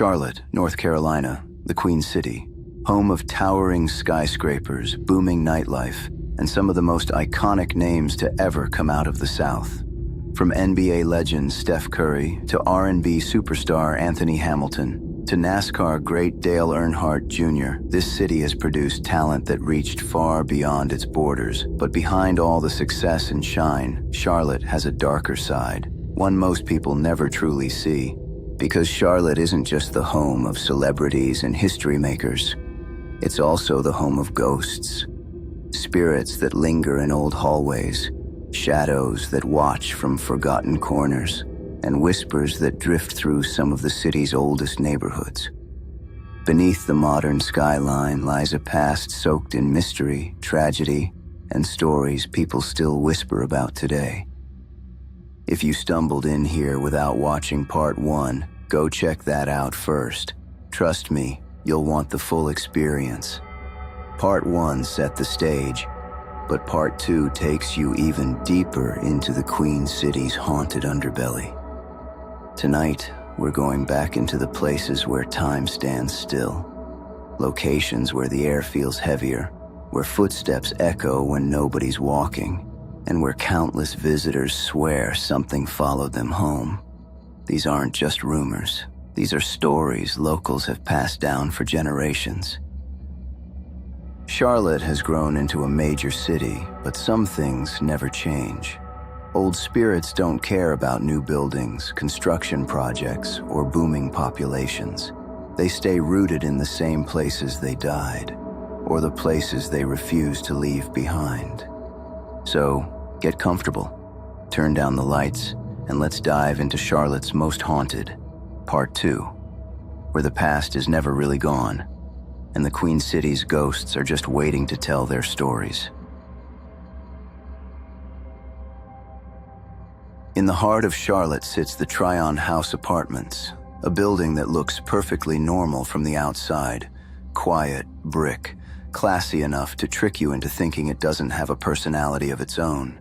Charlotte, North Carolina, the Queen City, home of towering skyscrapers, booming nightlife, and some of the most iconic names to ever come out of the South. From NBA legend Steph Curry to R&B superstar Anthony Hamilton to NASCAR great Dale Earnhardt Jr., this city has produced talent that reached far beyond its borders. But behind all the success and shine, Charlotte has a darker side, one most people never truly see. Because Charlotte isn't just the home of celebrities and history makers. It's also the home of ghosts, spirits that linger in old hallways, shadows that watch from forgotten corners, and whispers that drift through some of the city's oldest neighborhoods. Beneath the modern skyline lies a past soaked in mystery, tragedy, and stories people still whisper about today. If you stumbled in here without watching Part 1, go check that out first. Trust me, you'll want the full experience. Part 1 set the stage, but Part 2 takes you even deeper into the Queen City's haunted underbelly. Tonight, we're going back into the places where time stands still. Locations where the air feels heavier, where footsteps echo when nobody's walking, and where countless visitors swear something followed them home. These aren't just rumors. These are stories locals have passed down for generations. Charlotte has grown into a major city, but some things never change. Old spirits don't care about new buildings, construction projects, or booming populations. They stay rooted in the same places they died, or the places they refuse to leave behind. So, get comfortable, turn down the lights, and let's dive into Charlotte's most haunted, Part 2, where the past is never really gone, and the Queen City's ghosts are just waiting to tell their stories. In the heart of Charlotte sits the Tryon House Apartments, a building that looks perfectly normal from the outside, quiet, brick, classy enough to trick you into thinking it doesn't have a personality of its own.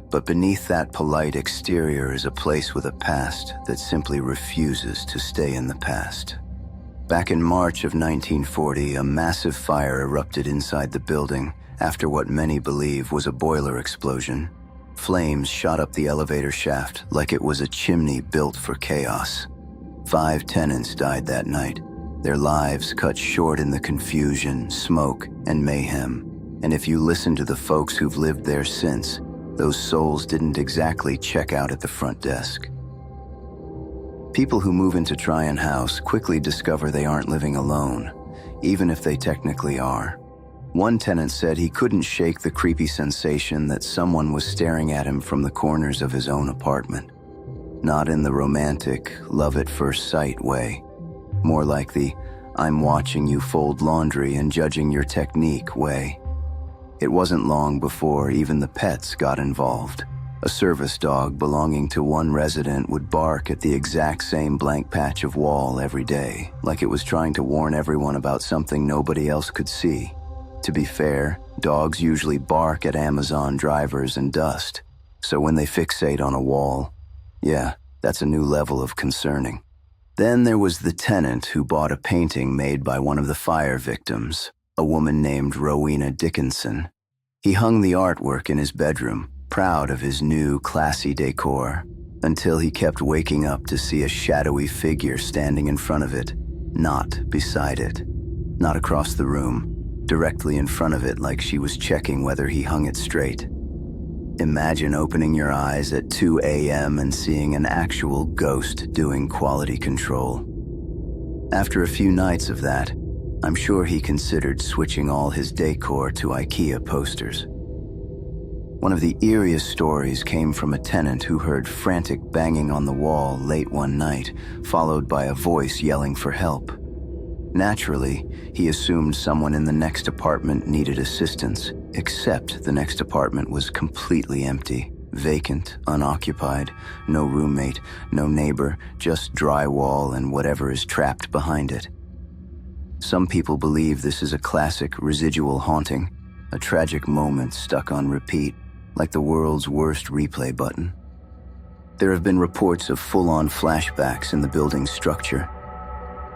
But beneath that polite exterior is a place with a past that simply refuses to stay in the past. Back in March of 1940, a massive fire erupted inside the building after what many believe was a boiler explosion. Flames shot up the elevator shaft like it was a chimney built for chaos. 5 tenants died that night, their lives cut short in the confusion, smoke, and mayhem. And if you listen to the folks who've lived there since, those souls didn't exactly check out at the front desk. People who move into Tryon House quickly discover they aren't living alone, even if they technically are. One tenant said he couldn't shake the creepy sensation that someone was staring at him from the corners of his own apartment. Not in the romantic, love at first sight way. More like the, I'm watching you fold laundry and judging your technique way. It wasn't long before even the pets got involved. A service dog belonging to one resident would bark at the exact same blank patch of wall every day, like it was trying to warn everyone about something nobody else could see. To be fair, dogs usually bark at Amazon drivers and dust, so when they fixate on a wall, yeah, that's a new level of concerning. Then there was the tenant who bought a painting made by one of the fire victims, a woman named Rowena Dickinson. He hung the artwork in his bedroom, proud of his new, classy decor, until he kept waking up to see a shadowy figure standing in front of it, not beside it, not across the room, directly in front of it like she was checking whether he hung it straight. Imagine opening your eyes at 2 a.m. and seeing an actual ghost doing quality control. After a few nights of that, I'm sure he considered switching all his decor to IKEA posters. One of the eeriest stories came from a tenant who heard frantic banging on the wall late one night, followed by a voice yelling for help. Naturally, he assumed someone in the next apartment needed assistance, except the next apartment was completely empty, vacant, unoccupied, no roommate, no neighbor, just drywall and whatever is trapped behind it. Some people believe this is a classic residual haunting, a tragic moment stuck on repeat, like the world's worst replay button. There have been reports of full-on flashbacks in the building's structure.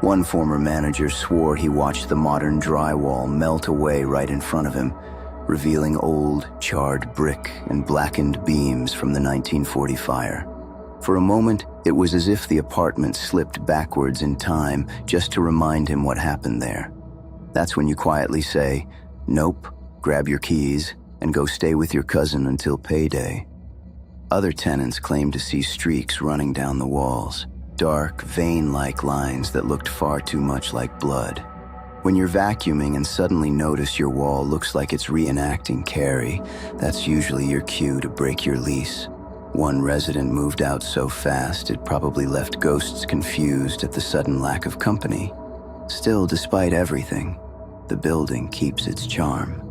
One former manager swore he watched the modern drywall melt away right in front of him, revealing old, charred brick and blackened beams from the 1940 fire. For a moment, it was as if the apartment slipped backwards in time just to remind him what happened there. That's when you quietly say, "Nope, grab your keys, and go stay with your cousin until payday." Other tenants claimed to see streaks running down the walls, dark, vein-like lines that looked far too much like blood. When you're vacuuming and suddenly notice your wall looks like it's reenacting Carrie, that's usually your cue to break your lease. One resident moved out so fast it probably left ghosts confused at the sudden lack of company. Still, despite everything, the building keeps its charm.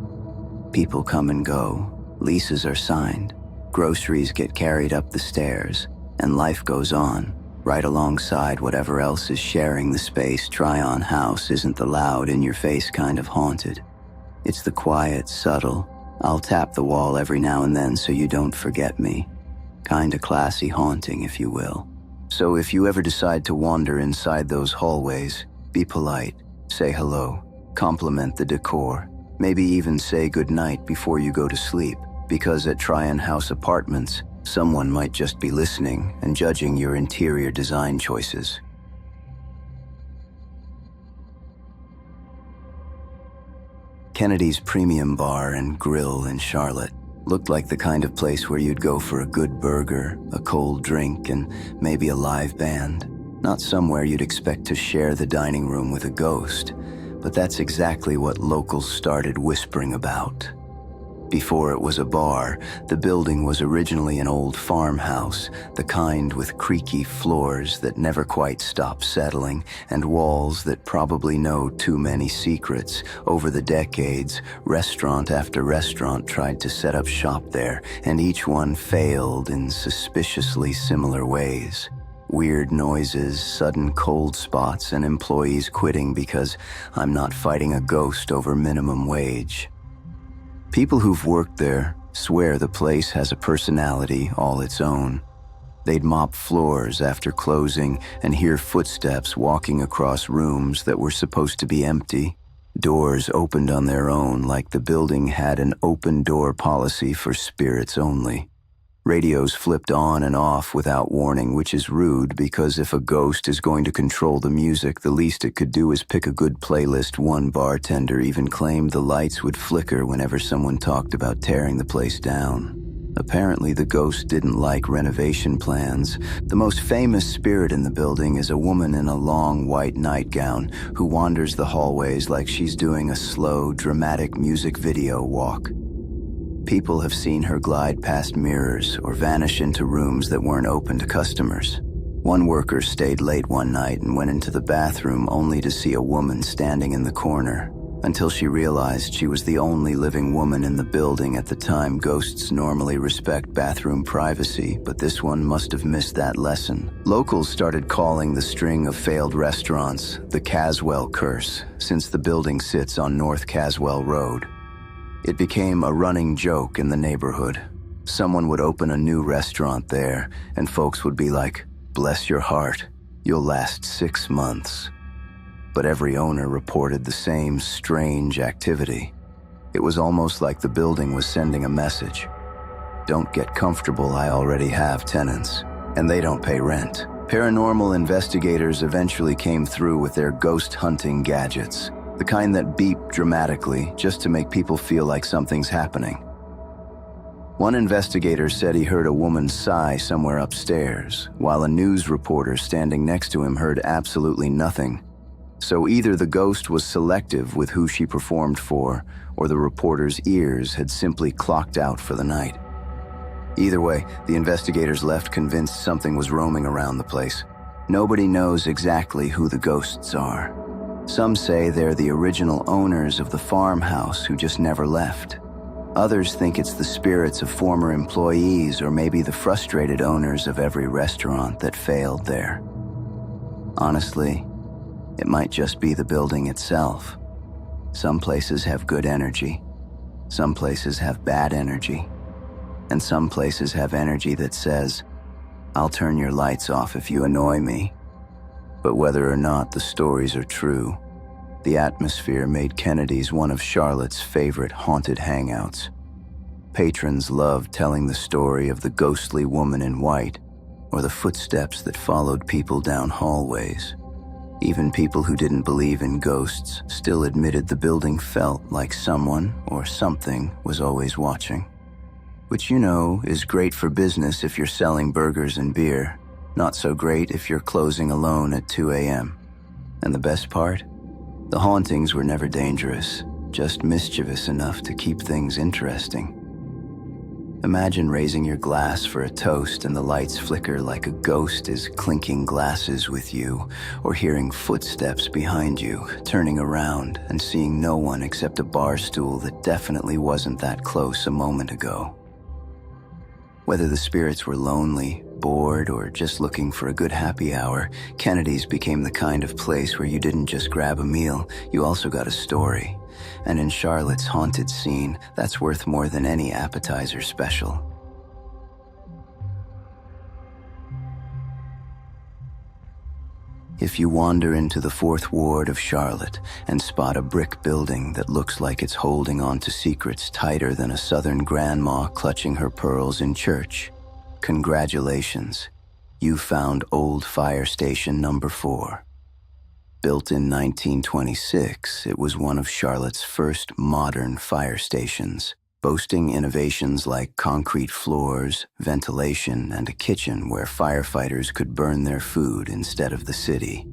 People come and go, leases are signed, groceries get carried up the stairs, and life goes on, right alongside whatever else is sharing the space. Tryon House isn't the loud, in-your-face kind of haunted. It's the quiet, subtle, I'll tap the wall every now and then so you don't forget me. Kinda classy haunting, if you will. So if you ever decide to wander inside those hallways, be polite, say hello, compliment the decor, maybe even say goodnight before you go to sleep, because at Tryon House Apartments, someone might just be listening and judging your interior design choices. Kennedy's Premium Bar and Grill in Charlotte looked like the kind of place where you'd go for a good burger, a cold drink, and maybe a live band. Not somewhere you'd expect to share the dining room with a ghost, but that's exactly what locals started whispering about. Before it was a bar, the building was originally an old farmhouse, the kind with creaky floors that never quite stop settling and walls that probably know too many secrets. Over the decades, restaurant after restaurant tried to set up shop there, and each one failed in suspiciously similar ways. Weird noises, sudden cold spots, and employees quitting because I'm not fighting a ghost over minimum wage. People who've worked there swear the place has a personality all its own. They'd mop floors after closing and hear footsteps walking across rooms that were supposed to be empty. Doors opened on their own, like the building had an open-door policy for spirits only. Radios flipped on and off without warning, which is rude because if a ghost is going to control the music, the least it could do is pick a good playlist. One bartender even claimed the lights would flicker whenever someone talked about tearing the place down. Apparently, the ghost didn't like renovation plans. The most famous spirit in the building is a woman in a long white nightgown who wanders the hallways like she's doing a slow, dramatic music video walk. People have seen her glide past mirrors or vanish into rooms that weren't open to customers. One worker stayed late one night and went into the bathroom only to see a woman standing in the corner, until she realized she was the only living woman in the building at the time. Ghosts normally respect bathroom privacy, but this one must have missed that lesson. Locals started calling the string of failed restaurants the Caswell Curse, since the building sits on North Caswell Road. It became a running joke in the neighborhood. Someone would open a new restaurant there, and folks would be like, "Bless your heart, you'll last 6 months." But every owner reported the same strange activity. It was almost like the building was sending a message. Don't get comfortable, I already have tenants, and they don't pay rent. Paranormal investigators eventually came through with their ghost hunting gadgets. The kind that beep dramatically just to make people feel like something's happening. One investigator said he heard a woman sigh somewhere upstairs, while a news reporter standing next to him heard absolutely nothing. So either the ghost was selective with who she performed for, or the reporter's ears had simply clocked out for the night. Either way, the investigators left convinced something was roaming around the place. Nobody knows exactly who the ghosts are. Some say they're the original owners of the farmhouse who just never left. Others think it's the spirits of former employees or maybe the frustrated owners of every restaurant that failed there. Honestly, it might just be the building itself. Some places have good energy. Some places have bad energy. And some places have energy that says, "I'll turn your lights off if you annoy me." But whether or not the stories are true, the atmosphere made Kennedy's one of Charlotte's favorite haunted hangouts. Patrons loved telling the story of the ghostly woman in white or the footsteps that followed people down hallways. Even people who didn't believe in ghosts still admitted the building felt like someone or something was always watching. Which, is great for business if you're selling burgers and beer, not so great if you're closing alone at 2 a.m. And the best part? The hauntings were never dangerous, just mischievous enough to keep things interesting. Imagine raising your glass for a toast and the lights flicker like a ghost is clinking glasses with you, or hearing footsteps behind you, turning around and seeing no one except a bar stool that definitely wasn't that close a moment ago. Whether the spirits were lonely, bored, or just looking for a good happy hour, Kennedy's became the kind of place where you didn't just grab a meal, you also got a story. And in Charlotte's haunted scene, that's worth more than any appetizer special. If you wander into the 4th Ward of Charlotte and spot a brick building that looks like it's holding on to secrets tighter than a southern grandma clutching her pearls in church, congratulations, you found Old Fire Station Number 4. Built in 1926, it was one of Charlotte's first modern fire stations, boasting innovations like concrete floors, ventilation, and a kitchen where firefighters could burn their food instead of the city.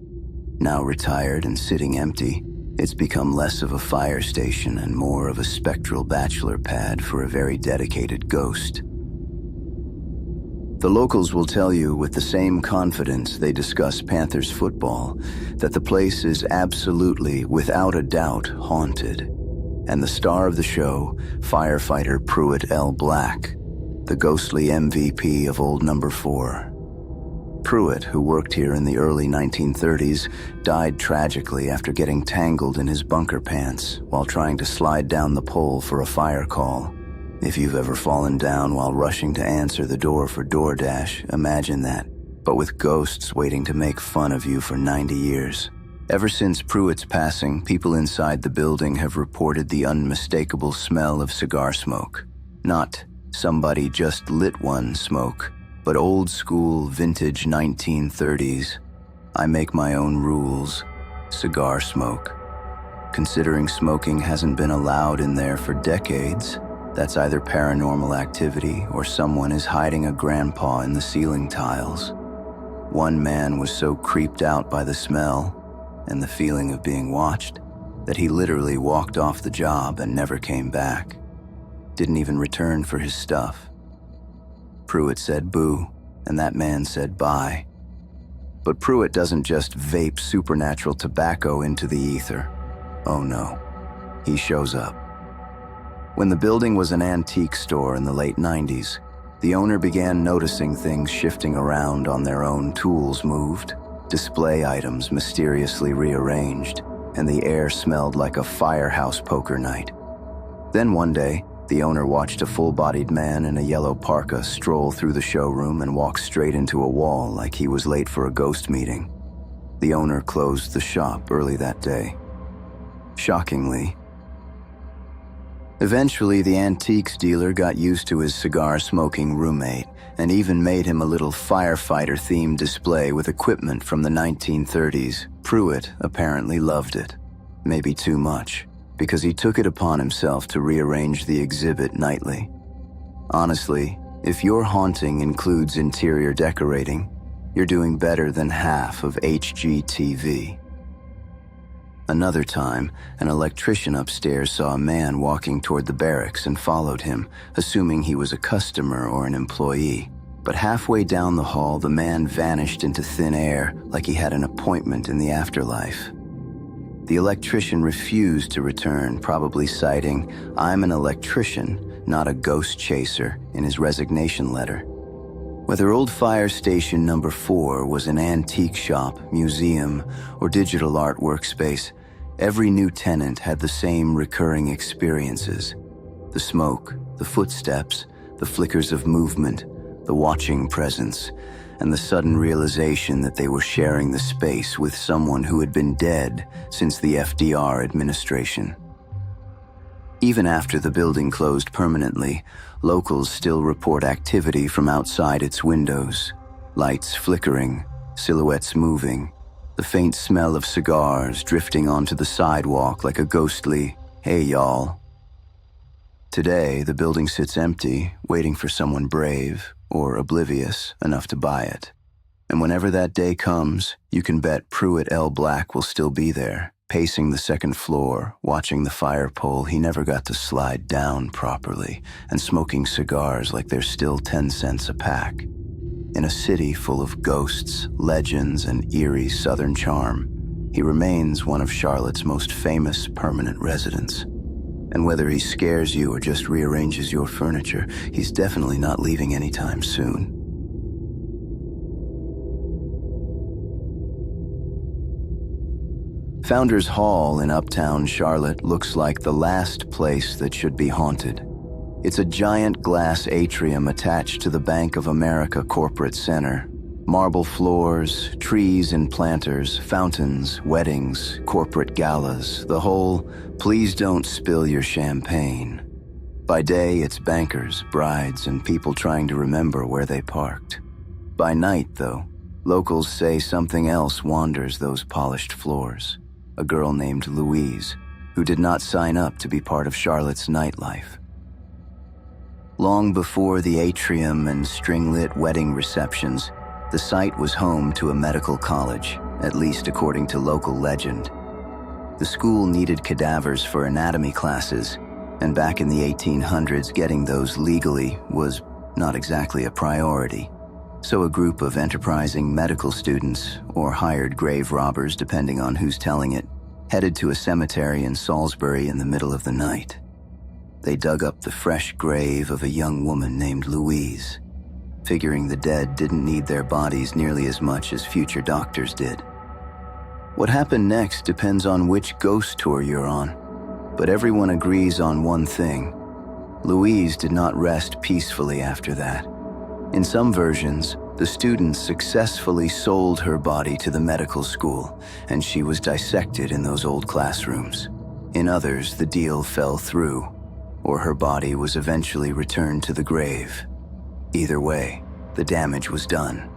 Now retired and sitting empty, it's become less of a fire station and more of a spectral bachelor pad for a very dedicated ghost. The locals will tell you with the same confidence they discuss Panthers football that the place is absolutely, without a doubt, haunted. And the star of the show, firefighter Pruitt L. Black, the ghostly MVP of Old Number 4. Pruitt, who worked here in the early 1930s, died tragically after getting tangled in his bunker pants while trying to slide down the pole for a fire call. If you've ever fallen down while rushing to answer the door for DoorDash, imagine that, but with ghosts waiting to make fun of you for 90 years. Ever since Pruitt's passing, people inside the building have reported the unmistakable smell of cigar smoke. Not somebody just lit one smoke, but old school vintage 1930s. I make my own rules. Cigar smoke. Considering smoking hasn't been allowed in there for decades, that's either paranormal activity or someone is hiding a grandpa in the ceiling tiles. One man was so creeped out by the smell and the feeling of being watched that he literally walked off the job and never came back. Didn't even return for his stuff. Pruitt said boo, and that man said bye. But Pruitt doesn't just vape supernatural tobacco into the ether. Oh no, he shows up. When the building was an antique store in the late 90s, the owner began noticing things shifting around on their own. Tools moved, display items mysteriously rearranged, and the air smelled like a firehouse poker night. Then one day, the owner watched a full-bodied man in a yellow parka stroll through the showroom and walk straight into a wall like he was late for a ghost meeting. The owner closed the shop early that day. Shockingly, eventually, the antiques dealer got used to his cigar-smoking roommate and even made him a little firefighter-themed display with equipment from the 1930s. Pruitt apparently loved it. Maybe too much, because he took it upon himself to rearrange the exhibit nightly. Honestly, if your haunting includes interior decorating, you're doing better than half of HGTV. Another time, an electrician upstairs saw a man walking toward the barracks and followed him, assuming he was a customer or an employee. But halfway down the hall, the man vanished into thin air like he had an appointment in the afterlife. The electrician refused to return, probably citing, "I'm an electrician, not a ghost chaser," in his resignation letter. Whether Old Fire Station Number 4 was an antique shop, museum, or digital art workspace, every new tenant had the same recurring experiences. The smoke, the footsteps, the flickers of movement, the watching presence, and the sudden realization that they were sharing the space with someone who had been dead since the FDR administration. Even after the building closed permanently, locals still report activity from outside its windows. Lights flickering, silhouettes moving, the faint smell of cigars drifting onto the sidewalk like a ghostly, "Hey, y'all." Today, the building sits empty, waiting for someone brave or oblivious enough to buy it. And whenever that day comes, you can bet Pruitt L. Black will still be there, pacing the second floor, watching the fire pole he never got to slide down properly, and smoking cigars like they're still 10 cents a pack. In a city full of ghosts, legends, and eerie southern charm, he remains one of Charlotte's most famous permanent residents. And whether he scares you or just rearranges your furniture, he's definitely not leaving anytime soon. Founders Hall in uptown Charlotte looks like the last place that should be haunted. It's a giant glass atrium attached to the Bank of America Corporate Center. Marble floors, trees and planters, fountains, weddings, corporate galas, the whole "please don't spill your champagne." By day, it's bankers, brides, and people trying to remember where they parked. By night, though, locals say something else wanders those polished floors. A girl named Louise, who did not sign up to be part of Charlotte's nightlife. Long before the atrium and string-lit wedding receptions, the site was home to a medical college, at least according to local legend. The school needed cadavers for anatomy classes, and back in the 1800s, getting those legally was not exactly a priority. So a group of enterprising medical students, or hired grave robbers depending on who's telling it, headed to a cemetery in Salisbury in the middle of the night. They dug up the fresh grave of a young woman named Louise, figuring the dead didn't need their bodies nearly as much as future doctors did. What happened next depends on which ghost tour you're on, but everyone agrees on one thing. Louise did not rest peacefully after that. In some versions, the students successfully sold her body to the medical school, and she was dissected in those old classrooms. In others, the deal fell through, or her body was eventually returned to the grave. Either way, the damage was done.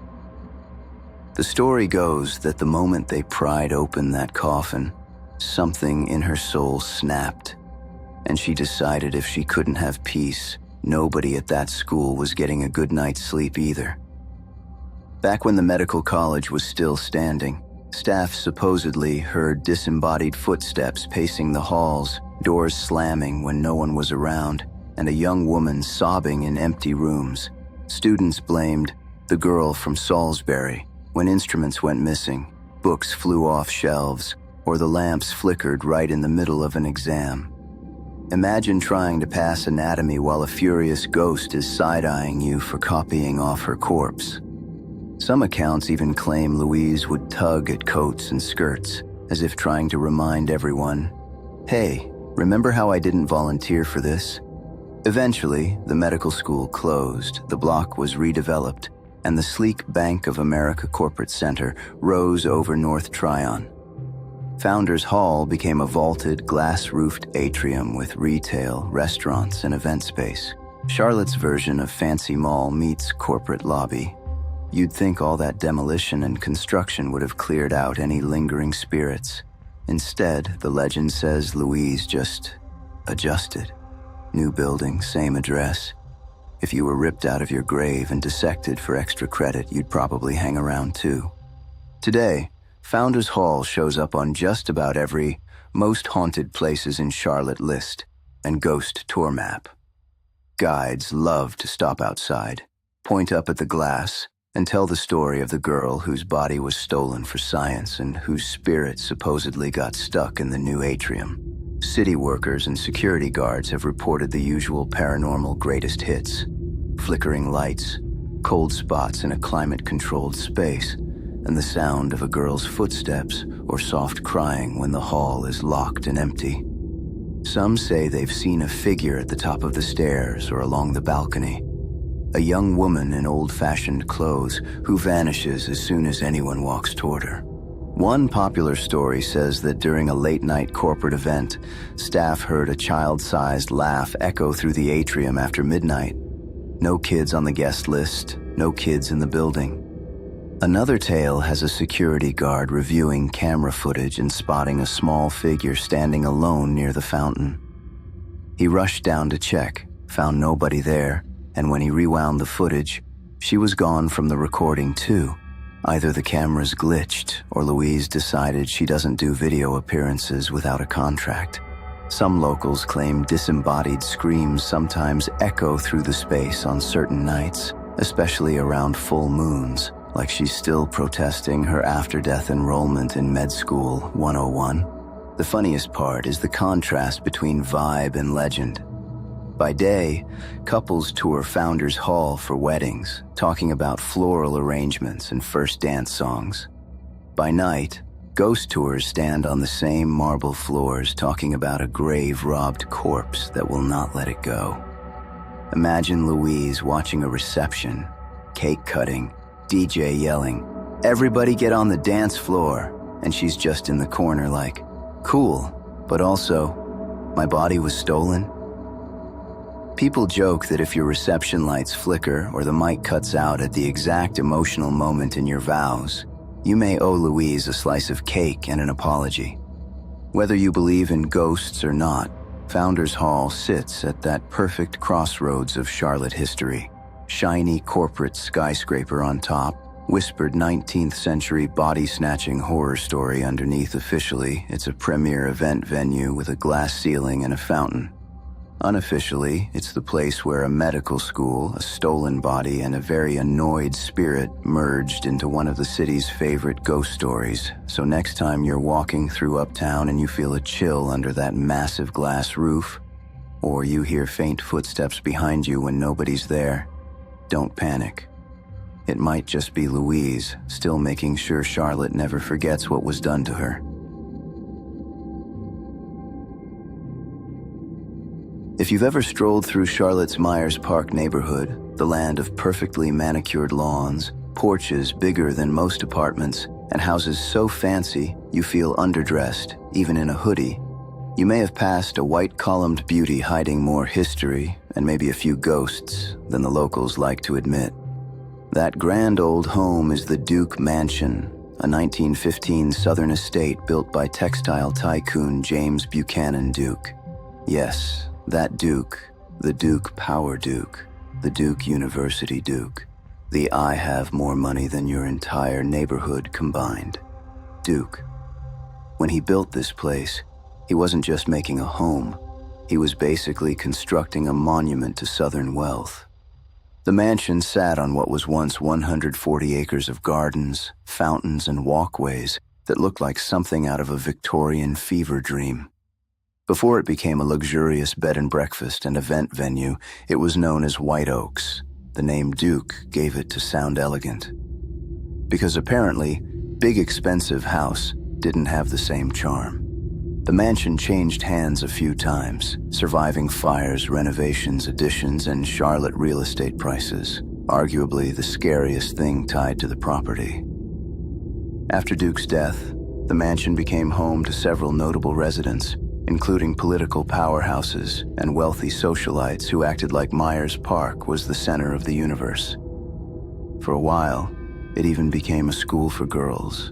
The story goes that the moment they pried open that coffin, something in her soul snapped, and she decided if she couldn't have peace, nobody at that school was getting a good night's sleep either. Back when the medical college was still standing, staff supposedly heard disembodied footsteps pacing the halls, doors slamming when no one was around, and a young woman sobbing in empty rooms. Students blamed the girl from Salisbury when instruments went missing, books flew off shelves, or the lamps flickered right in the middle of an exam. Imagine trying to pass anatomy while a furious ghost is side-eyeing you for copying off her corpse. Some accounts even claim Louise would tug at coats and skirts, as if trying to remind everyone, "Hey, remember how I didn't volunteer for this?" Eventually, the medical school closed, the block was redeveloped, and the sleek Bank of America Corporate Center rose over North Tryon. Founders Hall became a vaulted, glass-roofed atrium with retail, restaurants, and event space. Charlotte's version of fancy mall meets corporate lobby. You'd think all that demolition and construction would have cleared out any lingering spirits. Instead, the legend says Louise just adjusted. New building, same address. If you were ripped out of your grave and dissected for extra credit, you'd probably hang around too. Today, Founders Hall shows up on just about every most haunted places in Charlotte list and ghost tour map. Guides love to stop outside, point up at the glass, and tell the story of the girl whose body was stolen for science and whose spirit supposedly got stuck in the new atrium. City workers and security guards have reported the usual paranormal greatest hits: flickering lights, cold spots in a climate-controlled space, and the sound of a girl's footsteps or soft crying when the hall is locked and empty. Some say they've seen a figure at the top of the stairs or along the balcony. a young woman in old-fashioned clothes who vanishes as soon as anyone walks toward her. One popular story says that during a late-night corporate event, staff heard a child-sized laugh echo through the atrium after midnight. No kids on the guest list, no kids in the building. Another tale has a security guard reviewing camera footage and spotting a small figure standing alone near the fountain. He rushed down to check, found nobody there, and when he rewound the footage, she was gone from the recording too. Either the cameras glitched, or Louise decided she doesn't do video appearances without a contract. Some locals claim disembodied screams sometimes echo through the space on certain nights, especially around full moons, like she's still protesting her after-death enrollment in Med School 101. The funniest part is the contrast between vibe and legend. By day, couples tour Founders Hall for weddings, talking about floral arrangements and first dance songs. By night, ghost tours stand on the same marble floors talking about a grave-robbed corpse that will not let it go. Imagine Louise watching a reception, cake cutting, DJ yelling, "Everybody get on the dance floor," and she's just in the corner like, "Cool, but also, my body was stolen?" People joke that if your reception lights flicker or the mic cuts out at the exact emotional moment in your vows, you may owe Louise a slice of cake and an apology. Whether you believe in ghosts or not, Founders Hall sits at that perfect crossroads of Charlotte history. Shiny corporate skyscraper on top, whispered 19th century body-snatching horror story underneath. Officially, it's a premier event venue with a glass ceiling and a fountain. Unofficially, it's the place where a medical school, a stolen body, and a very annoyed spirit merged into one of the city's favorite ghost stories. So next time you're walking through Uptown and you feel a chill under that massive glass roof, or you hear faint footsteps behind you when nobody's there, don't panic. It might just be Louise, still making sure Charlotte never forgets what was done to her. If you've ever strolled through Charlotte's Myers Park neighborhood, the land of perfectly manicured lawns, porches bigger than most apartments, and houses so fancy you feel underdressed, even in a hoodie, you may have passed a white-columned beauty hiding more history and maybe a few ghosts than the locals like to admit. That grand old home is the Duke Mansion, a 1915 Southern estate built by textile tycoon James Buchanan Duke. Yes, that Duke, the Duke Power Duke, the Duke University Duke, the I have more money than your entire neighborhood combined Duke. When he built this place, he wasn't just making a home, he was basically constructing a monument to Southern wealth. The mansion sat on what was once 140 acres of gardens, fountains, and walkways that looked like something out of a Victorian fever dream. Before it became a luxurious bed and breakfast and event venue, it was known as White Oaks. The name Duke gave it to sound elegant. Because apparently, big expensive house didn't have the same charm. The mansion changed hands a few times, surviving fires, renovations, additions, and Charlotte real estate prices, arguably the scariest thing tied to the property. After Duke's death, the mansion became home to several notable residents, including political powerhouses and wealthy socialites who acted like Myers Park was the center of the universe. For a while, it even became a school for girls.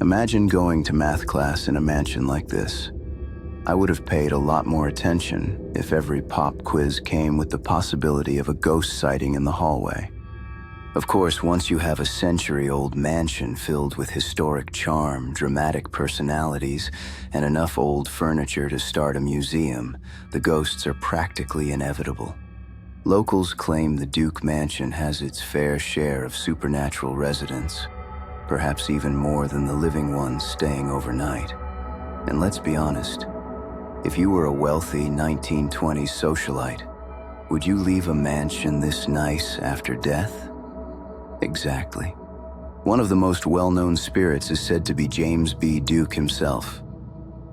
Imagine going to math class in a mansion like this. I would have paid a lot more attention if every pop quiz came with the possibility of a ghost sighting in the hallway. Of course, once you have a century-old mansion filled with historic charm, dramatic personalities, and enough old furniture to start a museum, the ghosts are practically inevitable. Locals claim the Duke Mansion has its fair share of supernatural residents, perhaps even more than the living ones staying overnight. And let's be honest, if you were a wealthy 1920s socialite, would you leave a mansion this nice after death? Exactly. One of the most well-known spirits is said to be James B. Duke himself.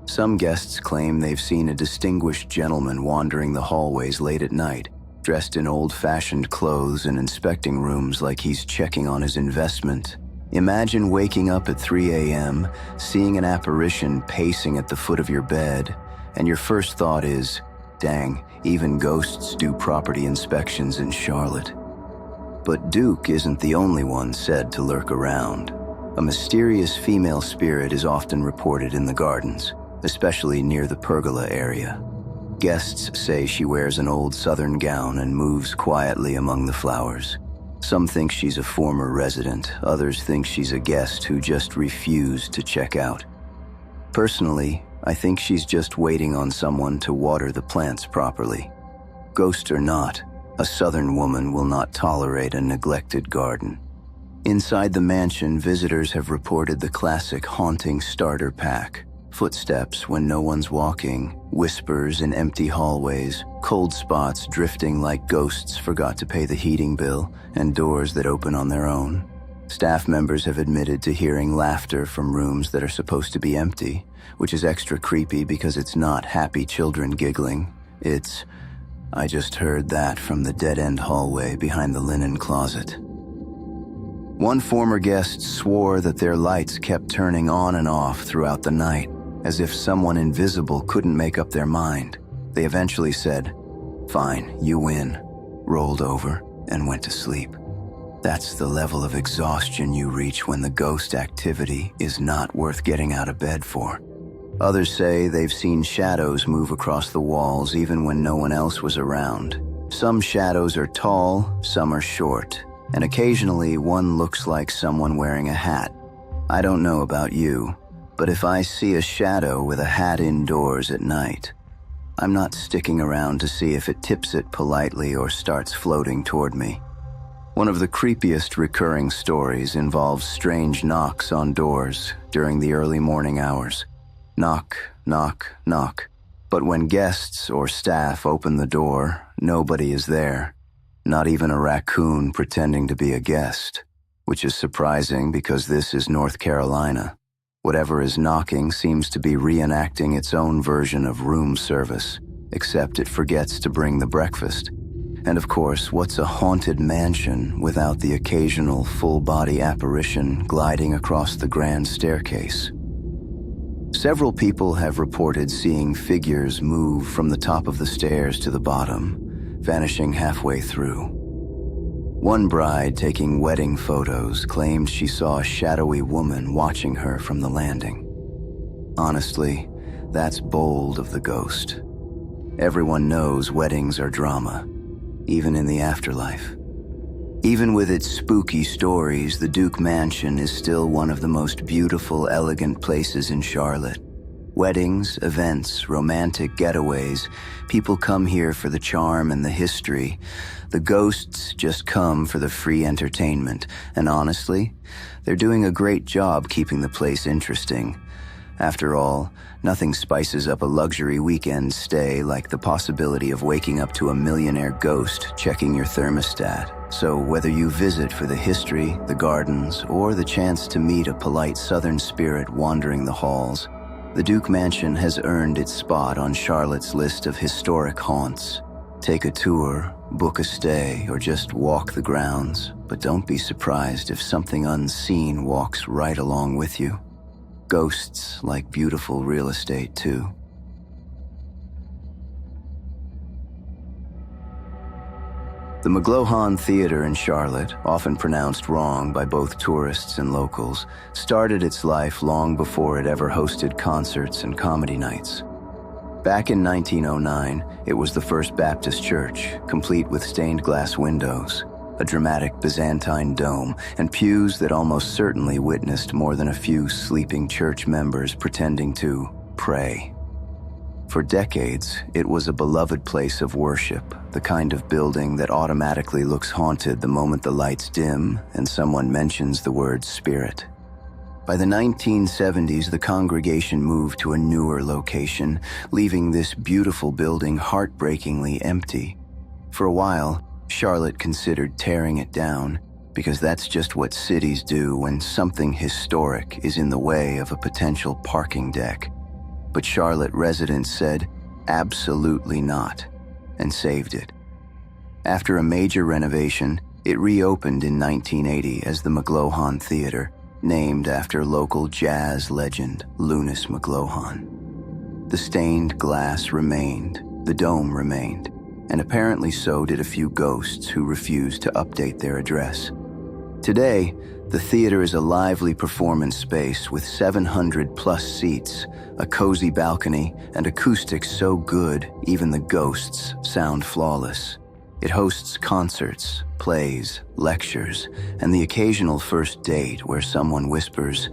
Some guests claim they've seen a distinguished gentleman wandering the hallways late at night, dressed in old-fashioned clothes and inspecting rooms like he's checking on his investment. Imagine waking up at 3 a.m., seeing an apparition pacing at the foot of your bed, and your first thought is, dang, even ghosts do property inspections in Charlotte. But Duke isn't the only one said to lurk around. A mysterious female spirit is often reported in the gardens, especially near the pergola area. Guests say she wears an old southern gown and moves quietly among the flowers. Some think she's a former resident, others think she's a guest who just refused to check out. Personally, I think she's just waiting on someone to water the plants properly. Ghost or not, a southern woman will not tolerate a neglected garden. Inside the mansion, visitors have reported the classic haunting starter pack. Footsteps when no one's walking, whispers in empty hallways, cold spots drifting like ghosts forgot to pay the heating bill, and doors that open on their own. Staff members have admitted to hearing laughter from rooms that are supposed to be empty, which is extra creepy because it's not happy children giggling. It's, I just heard that from the dead-end hallway behind the linen closet. One former guest swore that their lights kept turning on and off throughout the night, as if someone invisible couldn't make up their mind. They eventually said, "Fine, you win," rolled over, and went to sleep. That's the level of exhaustion you reach when the ghost activity is not worth getting out of bed for. Others say they've seen shadows move across the walls even when no one else was around. Some shadows are tall, some are short, and occasionally one looks like someone wearing a hat. I don't know about you, but if I see a shadow with a hat indoors at night, I'm not sticking around to see if it tips it politely or starts floating toward me. One of the creepiest recurring stories involves strange knocks on doors during the early morning hours. Knock, knock, knock. But when guests or staff open the door, nobody is there. Not even a raccoon pretending to be a guest, which is surprising because this is North Carolina. Whatever is knocking seems to be reenacting its own version of room service, except it forgets to bring the breakfast. And of course, what's a haunted mansion without the occasional full-body apparition gliding across the grand staircase? Several people have reported seeing figures move from the top of the stairs to the bottom, vanishing halfway through. One bride taking wedding photos claimed she saw a shadowy woman watching her from the landing. Honestly, that's bold of the ghost. Everyone knows weddings are drama, even in the afterlife. Even with its spooky stories, the Duke Mansion is still one of the most beautiful, elegant places in Charlotte. Weddings, events, romantic getaways, people come here for the charm and the history. The ghosts just come for the free entertainment, and honestly, they're doing a great job keeping the place interesting. After all, nothing spices up a luxury weekend stay like the possibility of waking up to a millionaire ghost checking your thermostat. So whether you visit for the history, the gardens, or the chance to meet a polite southern spirit wandering the halls, the Duke Mansion has earned its spot on Charlotte's list of historic haunts. Take a tour, book a stay, or just walk the grounds, but don't be surprised if something unseen walks right along with you. Ghosts like beautiful real estate, too. The McGlohon Theater in Charlotte, often pronounced wrong by both tourists and locals, started its life long before it ever hosted concerts and comedy nights. Back in 1909, it was the first Baptist church, complete with stained glass windows, a dramatic Byzantine dome, and pews that almost certainly witnessed more than a few sleeping church members pretending to pray. For decades, it was a beloved place of worship, the kind of building that automatically looks haunted the moment the lights dim and someone mentions the word spirit. By the 1970s, the congregation moved to a newer location, leaving this beautiful building heartbreakingly empty. For a while, Charlotte considered tearing it down, because that's just what cities do when something historic is in the way of a potential parking deck. But Charlotte residents said, absolutely not, and saved it. After a major renovation, it reopened in 1980 as the McGlohon Theater, named after local jazz legend Lunis McGlohon. The stained glass remained, the dome remained, and apparently so did a few ghosts who refused to update their address. Today, the theater is a lively performance space with 700-plus seats, a cozy balcony, and acoustics so good even the ghosts sound flawless. It hosts concerts, plays, lectures, and the occasional first date where someone whispers,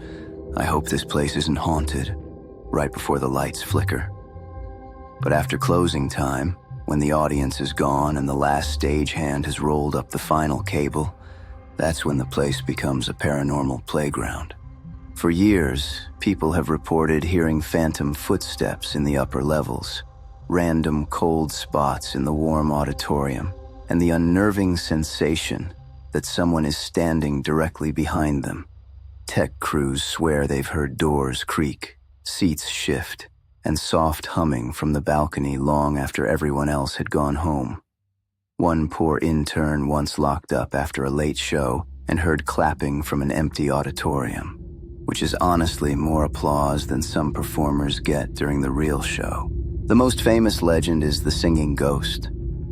"I hope this place isn't haunted," right before the lights flicker. But after closing time, when the audience is gone and the last stagehand has rolled up the final cable, that's when the place becomes a paranormal playground. For years, people have reported hearing phantom footsteps in the upper levels, random cold spots in the warm auditorium, and the unnerving sensation that someone is standing directly behind them. Tech crews swear they've heard doors creak, seats shift, and soft humming from the balcony long after everyone else had gone home. One poor intern once locked up after a late show and heard clapping from an empty auditorium, which is honestly more applause than some performers get during the real show. The most famous legend is the singing ghost.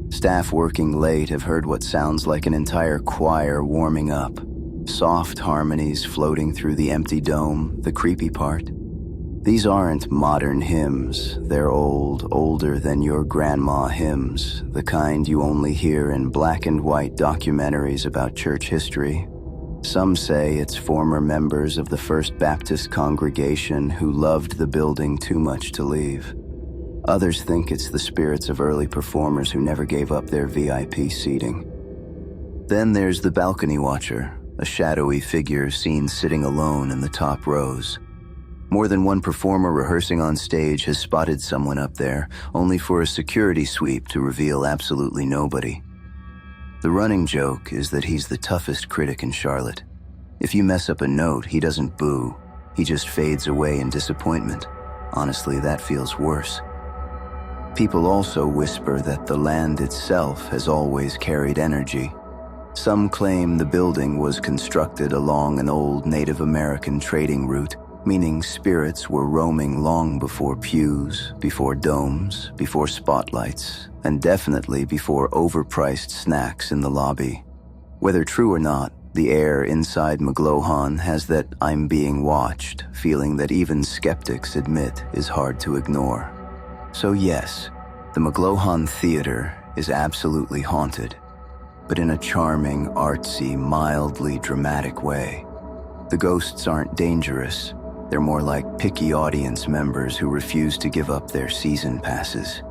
Staff working late have heard what sounds like an entire choir warming up, soft harmonies floating through the empty dome, the creepy part. These aren't modern hymns, they're old, older than your grandma hymns, the kind you only hear in black and white documentaries about church history. Some say it's former members of the First Baptist congregation who loved the building too much to leave. Others think it's the spirits of early performers who never gave up their VIP seating. Then there's the balcony watcher, a shadowy figure seen sitting alone in the top rows. More than one performer rehearsing on stage has spotted someone up there, only for a security sweep to reveal absolutely nobody. The running joke is that he's the toughest critic in Charlotte. If you mess up a note, he doesn't boo. He just fades away in disappointment. Honestly, that feels worse. People also whisper that the land itself has always carried energy. Some claim the building was constructed along an old Native American trading route, meaning spirits were roaming long before pews, before domes, before spotlights, and definitely before overpriced snacks in the lobby. Whether true or not, the air inside McGlohon has that "I'm being watched" feeling that even skeptics admit is hard to ignore. So yes, the McGlohon Theater is absolutely haunted, but in a charming, artsy, mildly dramatic way. The ghosts aren't dangerous. They're more like picky audience members who refuse to give up their season passes.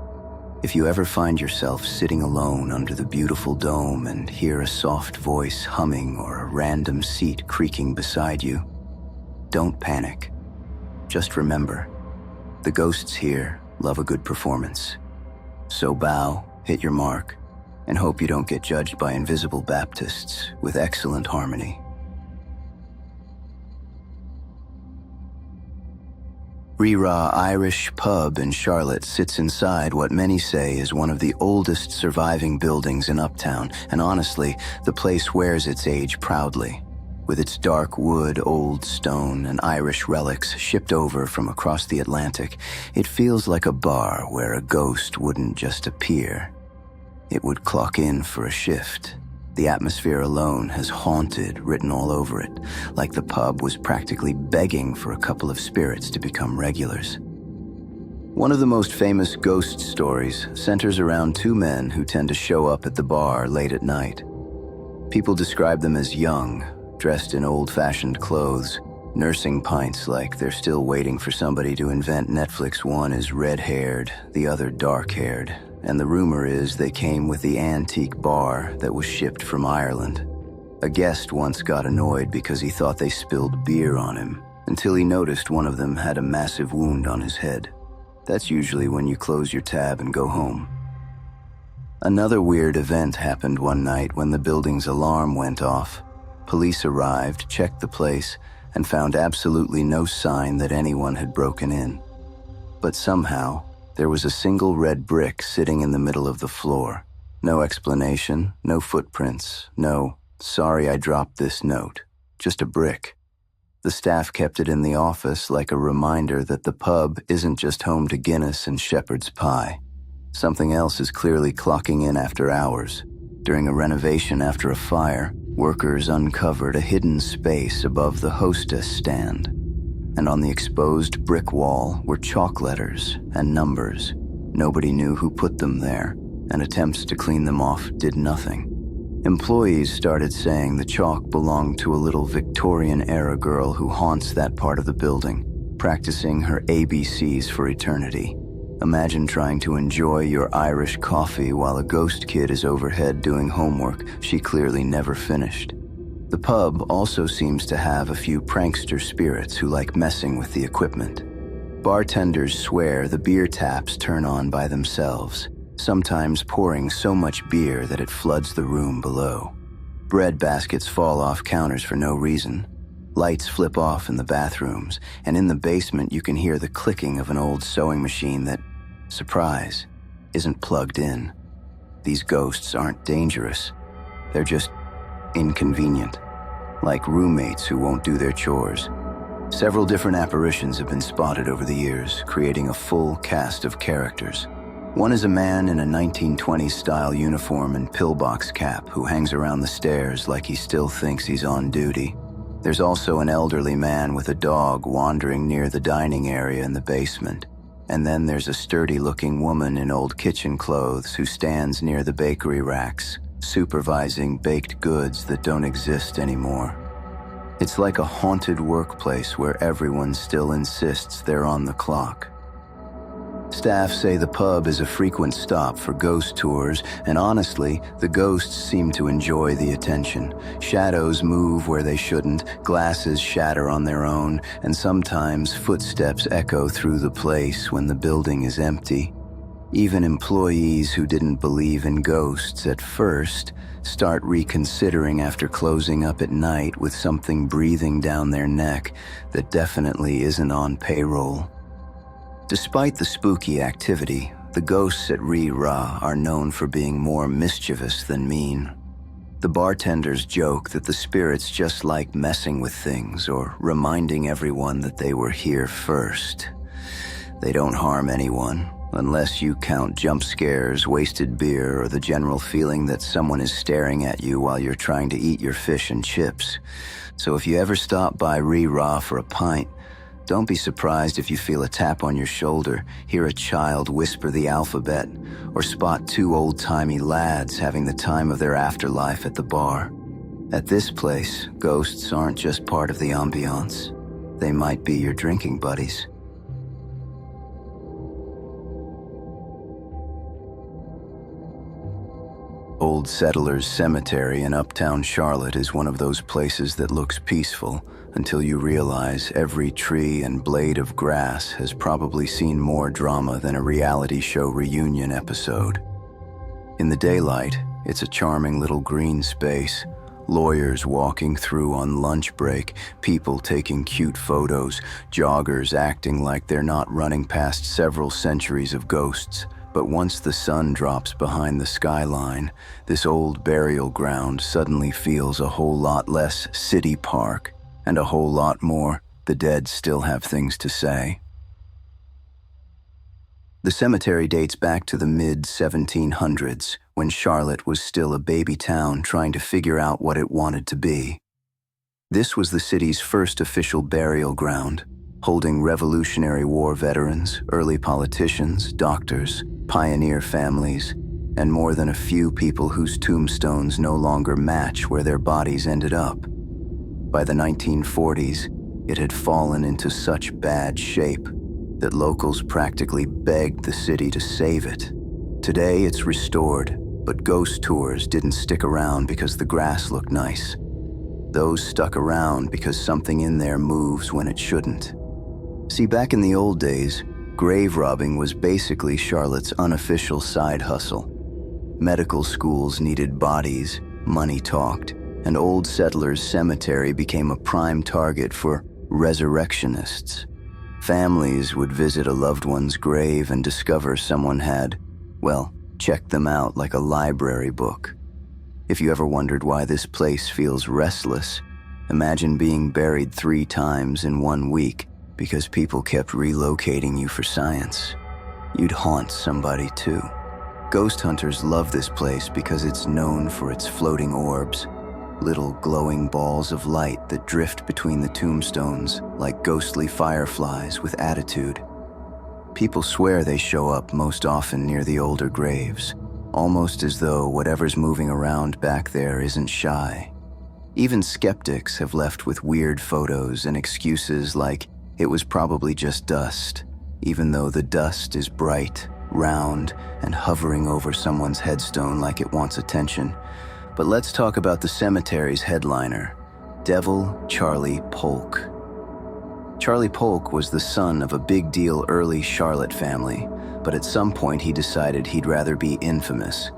If you ever find yourself sitting alone under the beautiful dome and hear a soft voice humming or a random seat creaking beside you, don't panic. Just remember, the ghosts here love a good performance. So bow, hit your mark, and hope you don't get judged by invisible Baptists with excellent harmony. Rira Irish Pub in Charlotte sits inside what many say is one of the oldest surviving buildings in Uptown, and honestly, the place wears its age proudly. With its dark wood, old stone, and Irish relics shipped over from across the Atlantic, it feels like a bar where a ghost wouldn't just appear. It would clock in for a shift. The atmosphere alone has haunted written all over it, like the pub was practically begging for a couple of spirits to become regulars. One of the most famous ghost stories centers around two men who tend to show up at the bar late at night. People describe them as young, dressed in old-fashioned clothes, nursing pints like they're still waiting for somebody to invent Netflix. One is red-haired, the other dark-haired, and the rumor is they came with the antique bar that was shipped from Ireland. A guest once got annoyed because he thought they spilled beer on him, until he noticed one of them had a massive wound on his head. That's usually when you close your tab and go home. Another weird event happened one night when the building's alarm went off. Police arrived, checked the place, and found absolutely no sign that anyone had broken in. But somehow, there was a single red brick sitting in the middle of the floor, No explanation, no footprints, no, "sorry I dropped this note," just a brick. The staff kept it in the office like a reminder that the pub isn't just home to Guinness and shepherd's pie. Something else is clearly clocking in after hours. During a renovation after a fire, workers uncovered a hidden space above the hostess stand. And on the exposed brick wall were chalk letters and numbers. Nobody knew who put them there, and attempts to clean them off did nothing. Employees started saying the chalk belonged to a little Victorian-era girl who haunts that part of the building, practicing her ABCs for eternity. Imagine trying to enjoy your Irish coffee while a ghost kid is overhead doing homework she clearly never finished. The pub also seems to have a few prankster spirits who like messing with the equipment. Bartenders swear the beer taps turn on by themselves, sometimes pouring so much beer that it floods the room below. Bread baskets fall off counters for no reason. Lights flip off in the bathrooms, and in the basement you can hear the clicking of an old sewing machine that, surprise, isn't plugged in. These ghosts aren't dangerous. They're just inconvenient, like roommates who won't do their chores. Several different apparitions have been spotted over the years, creating a full cast of characters. One is a man in a 1920s-style uniform and pillbox cap who hangs around the stairs like he still thinks he's on duty. There's also an elderly man with a dog wandering near the dining area in the basement. And then there's a sturdy-looking woman in old kitchen clothes who stands near the bakery racks, supervising baked goods that don't exist anymore. It's like a haunted workplace where everyone still insists they're on the clock. Staff say the pub is a frequent stop for ghost tours, and honestly, the ghosts seem to enjoy the attention. Shadows move where they shouldn't, glasses shatter on their own, and sometimes footsteps echo through the place when the building is empty. Even employees who didn't believe in ghosts at first start reconsidering after closing up at night with something breathing down their neck that definitely isn't on payroll. Despite the spooky activity, the ghosts at Re-Ra are known for being more mischievous than mean. The bartenders joke that the spirits just like messing with things or reminding everyone that they were here first. They don't harm anyone, unless you count jump scares, wasted beer, or the general feeling that someone is staring at you while you're trying to eat your fish and chips. So if you ever stop by Re-Ra for a pint, don't be surprised if you feel a tap on your shoulder, hear a child whisper the alphabet, or spot two old-timey lads having the time of their afterlife at the bar. At this place, ghosts aren't just part of the ambiance. They might be your drinking buddies. Old Settlers Cemetery in uptown Charlotte is one of those places that looks peaceful until you realize every tree and blade of grass has probably seen more drama than a reality show reunion episode. In the daylight, it's a charming little green space. Lawyers walking through on lunch break, people taking cute photos, joggers acting like they're not running past several centuries of ghosts. But once the sun drops behind the skyline, this old burial ground suddenly feels a whole lot less city park and a whole lot more the dead still have things to say. The cemetery dates back to the mid-1700s, when Charlotte was still a baby town trying to figure out what it wanted to be. This was the city's first official burial ground, holding Revolutionary War veterans, early politicians, doctors, pioneer families, and more than a few people whose tombstones no longer match where their bodies ended up. By the 1940s, it had fallen into such bad shape that locals practically begged the city to save it. Today it's restored, but ghost tours didn't stick around because the grass looked nice. Those stuck around because something in there moves when it shouldn't. See, back in the old days, grave robbing was basically Charlotte's unofficial side hustle. Medical schools needed bodies, money talked, and Old Settlers Cemetery became a prime target for resurrectionists. Families would visit a loved one's grave and discover someone had, well, Check them out like a library book. If you ever wondered why this place feels restless, imagine being buried 3 times in 1 week because people kept relocating you for science. You'd haunt somebody too. Ghost hunters love this place because it's known for its floating orbs, little glowing balls of light that drift between the tombstones like ghostly fireflies with attitude. People swear they show up most often near the older graves, almost as though whatever's moving around back there isn't shy. Even skeptics have left with weird photos and excuses like it was probably just dust, even though the dust is bright, round, and hovering over someone's headstone like it wants attention. But let's talk about the cemetery's headliner, Devil Charlie Polk. Charlie Polk was the son of a big-deal early Charlotte family, but at some point he decided he'd rather be infamous.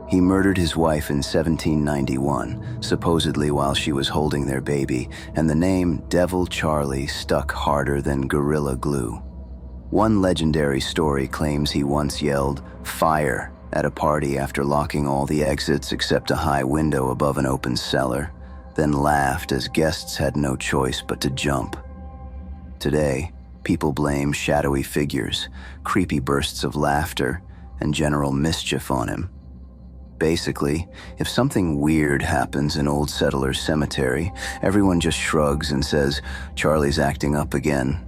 He murdered his wife in 1791, supposedly while she was holding their baby, and the name Devil Charlie stuck harder than Gorilla Glue. One legendary story claims he once yelled, "Fire!" at a party after locking all the exits except a high window above an open cellar, then laughed as guests had no choice but to jump. Today, people blame shadowy figures, creepy bursts of laughter, and general mischief on him. Basically, if something weird happens in Old Settlers Cemetery, everyone just shrugs and says, "Charlie's acting up again."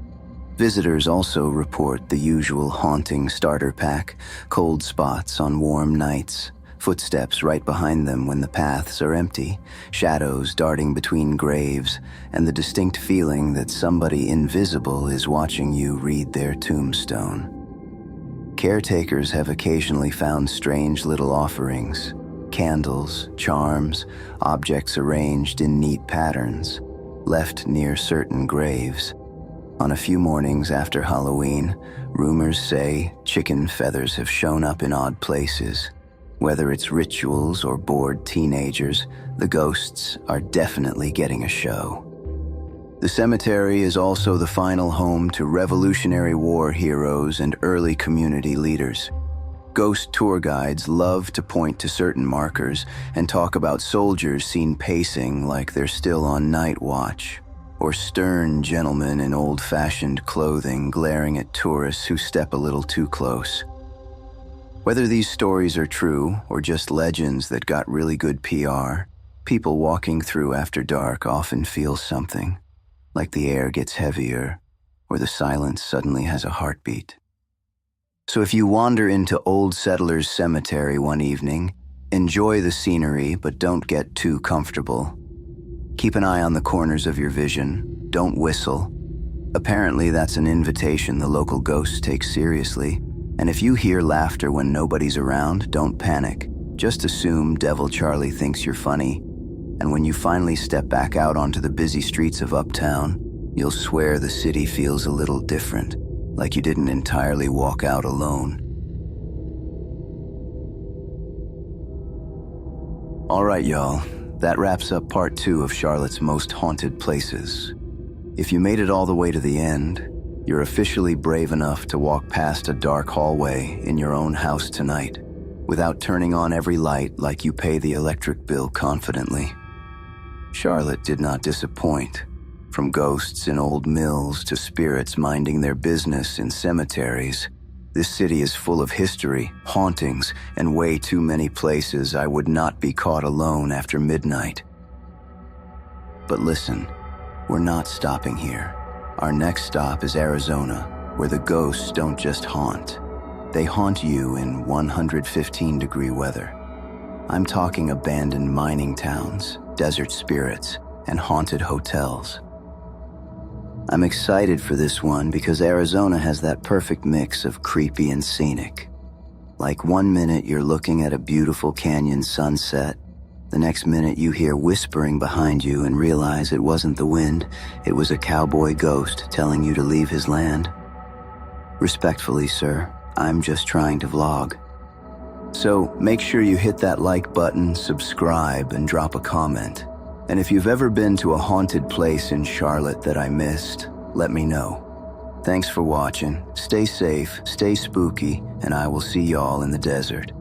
Visitors also report the usual haunting starter pack, cold spots on warm nights, footsteps right behind them when the paths are empty, shadows darting between graves, and the distinct feeling that somebody invisible is watching you read their tombstone. Caretakers have occasionally found strange little offerings, candles, charms, objects arranged in neat patterns, left near certain graves. On a few mornings after Halloween, rumors say chicken feathers have shown up in odd places. Whether it's rituals or bored teenagers, the ghosts are definitely getting a show. The cemetery is also the final home to Revolutionary War heroes and early community leaders. Ghost tour guides love to point to certain markers and talk about soldiers seen pacing like they're still on night watch, or stern gentlemen in old-fashioned clothing glaring at tourists who step a little too close. Whether these stories are true or just legends that got really good PR, people walking through after dark often feel something, like the air gets heavier or the silence suddenly has a heartbeat. So if you wander into Old Settlers Cemetery one evening, enjoy the scenery but don't get too comfortable. Keep an eye on the corners of your vision. Don't whistle. Apparently that's an invitation the local ghosts take seriously. And if you hear laughter when nobody's around, don't panic. Just assume Devil Charlie thinks you're funny. And when you finally step back out onto the busy streets of Uptown, you'll swear the city feels a little different, like you didn't entirely walk out alone. All right, y'all. That wraps up part 2 of Charlotte's most haunted places. If you made it all the way to the end, you're officially brave enough to walk past a dark hallway in your own house tonight, without turning on every light like you pay the electric bill confidently. Charlotte did not disappoint. From ghosts in old mills to spirits minding their business in cemeteries, this city is full of history, hauntings, and way too many places I would not be caught alone after midnight. But listen, we're not stopping here. Our next stop is Arizona, where the ghosts don't just haunt. They haunt you in 115-degree weather. I'm talking abandoned mining towns, desert spirits, and haunted hotels. I'm excited for this one because Arizona has that perfect mix of creepy and scenic. Like one minute you're looking at a beautiful canyon sunset, the next minute you hear whispering behind you and realize it wasn't the wind, it was a cowboy ghost telling you to leave his land. Respectfully, sir, I'm just trying to vlog. So make sure you hit that like button, subscribe, and drop a comment. And if you've ever been to a haunted place in Charlotte that I missed, let me know. Thanks for watching, stay safe, stay spooky, and I will see y'all in the desert.